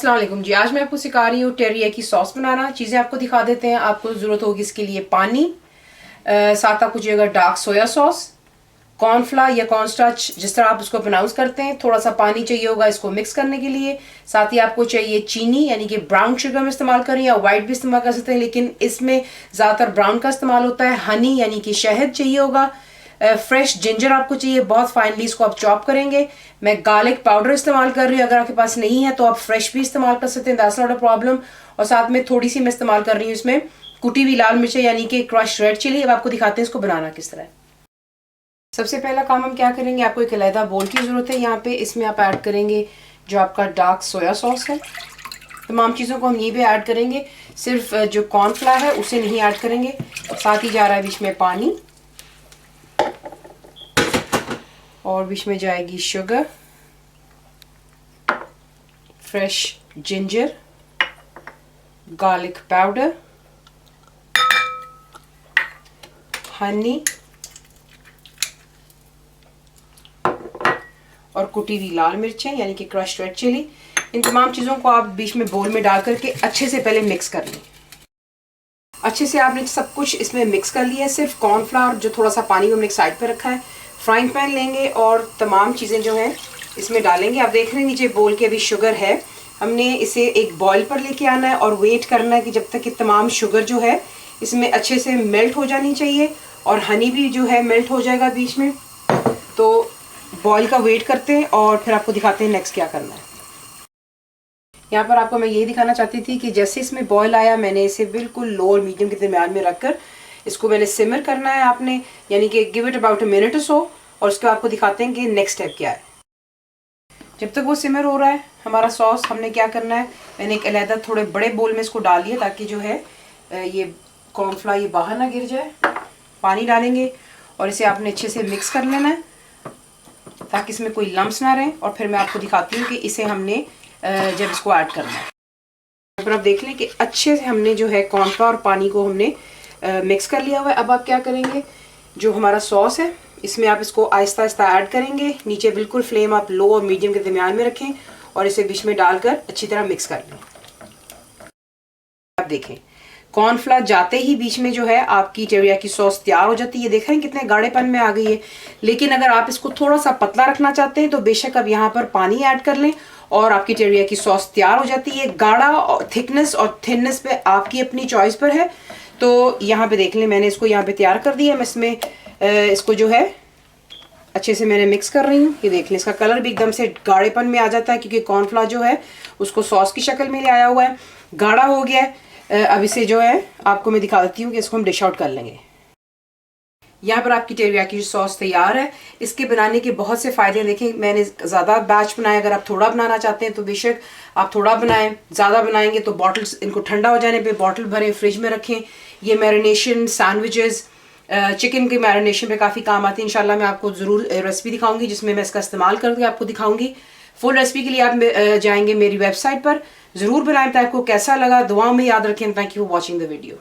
अस्सलाम वालेकुम जी। आज मैं आपको सिखा रही हूँ टेरियाकी सॉस बनाना। चीज़ें आपको दिखा देते हैं। आपको ज़रूरत होगी इसके लिए पानी, साथ आपको चाहिएगा डार्क सोया सॉस, कॉर्नफ्लावर या कॉर्नस्टार्च जिस तरह आप उसको प्रोनाउंस करते हैं, थोड़ा सा पानी चाहिए होगा इसको मिक्स करने के लिए। साथ ही आपको चाहिए चीनी, यानी कि ब्राउन शुगर में इस्तेमाल करें या वाइट भी इस्तेमाल कर सकते हैं, लेकिन इसमें ज़्यादातर ब्राउन का इस्तेमाल होता है। हनी यानी कि शहद चाहिए होगा। फ्रेश जिंजर आपको चाहिए, बहुत फाइनली इसको आप चॉप करेंगे। मैं गार्लिक पाउडर इस्तेमाल कर रही हूँ, अगर आपके पास नहीं है तो आप फ्रेश भी इस्तेमाल कर सकते हैं, दैट्स नॉट अ प्रॉब्लम। और साथ में थोड़ी सी मैं इस्तेमाल कर रही हूँ इसमें कुटी हुई लाल मिर्च यानी कि क्रश रेड चिली। अब आपको दिखाते हैं इसको बनाना किस तरह। सबसे पहला काम हम क्या करेंगे, आपको एक अलहदा बोल की ज़रूरत है यहाँ पे। इसमें आप ऐड करेंगे जो आपका डार्क सोया सॉस है। तमाम चीज़ों को हम यहीं पे ऐड करेंगे, सिर्फ जो कॉर्नफ्लावर है उसे नहीं ऐड करेंगे। साथ ही जा रहा है बीच में पानी, और बीच में जाएगी sugar, fresh ginger, garlic powder, Honey और कुटी हुई लाल मिर्चें यानी कि क्रश रेड चिली। इन तमाम चीज़ों को आप बीच में बोल में डाल करके अच्छे से पहले मिक्स कर लें। अच्छे से आपने सब कुछ इसमें मिक्स कर लिया है। सिर्फ कॉर्नफ्लावर जो थोड़ा सा पानी हमने एक साइड पर रखा है। फ्राइंग पैन लेंगे और तमाम चीज़ें जो हैं इसमें डालेंगे। आप देख रहे हैं नीचे बोल के अभी शुगर है। हमने इसे एक बॉयल पर लेके आना है और वेट करना है कि जब तक कि तमाम शुगर जो है इसमें अच्छे से मेल्ट हो जानी चाहिए, और हनी भी जो है मेल्ट हो जाएगा बीच में। तो बॉयल का वेट करते हैं और फिर आपको दिखाते हैं नेक्स्ट क्या करना है। यहाँ पर आपको मैं ये दिखाना चाहती थी कि जैसे इसमें बॉयल आया, मैंने इसे बिल्कुल लो और मीडियम के दरमियान में रखकर इसको मैंने सिमर करना है आपने, यानी कि give it about a minute और सो। और उसके बाद आपको दिखाते हैं कि नेक्स्ट स्टेप क्या है। जब तक वो सिमर हो रहा है हमारा सॉस, हमने क्या करना है, मैंने एक अलहदा थोड़े बड़े बोल में इसको डाल दिया ताकि जो है ये कॉर्नफ्लावर ये बाहर ना गिर जाए। पानी डालेंगे और इसे आपने अच्छे से मिक्स कर लेना है ताकि इसमें कोई लम्स ना रहे। और फिर मैं आपको दिखाती हूँ कि इसे हमने जब इसको ऐड करना है। पर आप देख लें कि अच्छे से हमने जो है कॉर्नफ्लावर और पानी को हमने मिक्स कर लिया हुआ है। अब आप क्या करेंगे, जो हमारा सॉस है इसमें आप इसको आहिस्ता आहिस्ता ऐड करेंगे। नीचे बिल्कुल फ्लेम आप लो और मीडियम के दरमियान में रखें और इसे बीच में डालकर अच्छी तरह मिक्स कर लें। आप देखें कॉर्नफ्लावर जाते ही बीच में जो है आपकी टेरियाकी सॉस तैयार हो जाती है। देख रहे हैं कितने गाढ़ेपन में आ गई है। लेकिन अगर आप इसको थोड़ा सा पतला रखना चाहते हैं तो बेशक आप यहाँ पर पानी ऐड कर लें और आपकी टेरियाकी सॉस तैयार हो जाती है। गाढ़ा और थिकनेस और थिननेस पे आपकी अपनी चॉइस पर है। तो यहाँ पे देख लें, मैंने इसको यहाँ पे तैयार कर दिया। मैं इसमें इसको जो है अच्छे से मैंने मिक्स कर रही हूँ। ये देख लें, इसका कलर भी एकदम से गाढ़ेपन में आ जाता है क्योंकि कॉर्नफ्लावर जो है उसको सॉस की शक्ल में ले आया हुआ है, गाढ़ा हो गया है। अब इसे जो है आपको मैं दिखा देती हूँ कि इसको हम डिश आउट कर लेंगे। यहाँ पर आपकी टेरियाकी सॉस तैयार है। इसके बनाने के बहुत से फ़ायदे देखें। मैंने ज़्यादा बैच बनाया, अगर आप थोड़ा बनाना चाहते हैं तो बेशक आप थोड़ा बनाएं। ज़्यादा बनाएंगे तो बॉटल्स, इनको ठंडा हो जाने पे बॉटल भरें, फ्रिज में रखें। ये मैरिनेशन सैंडविचेस, चिकन के मैरिनेशन पे काफ़ी काम आती है। इंशाल्लाह मैं आपको ज़रूर रेसिपी दिखाऊंगी जिसमें मैं इसका इस्तेमाल करके आपको दिखाऊंगी। फुल रेसिपी के लिए आप जाएंगे मेरी वेबसाइट पर। ज़रूर बनाएं। आपको कैसा लगा दुआओं में याद रखें। Thank you for watching the video.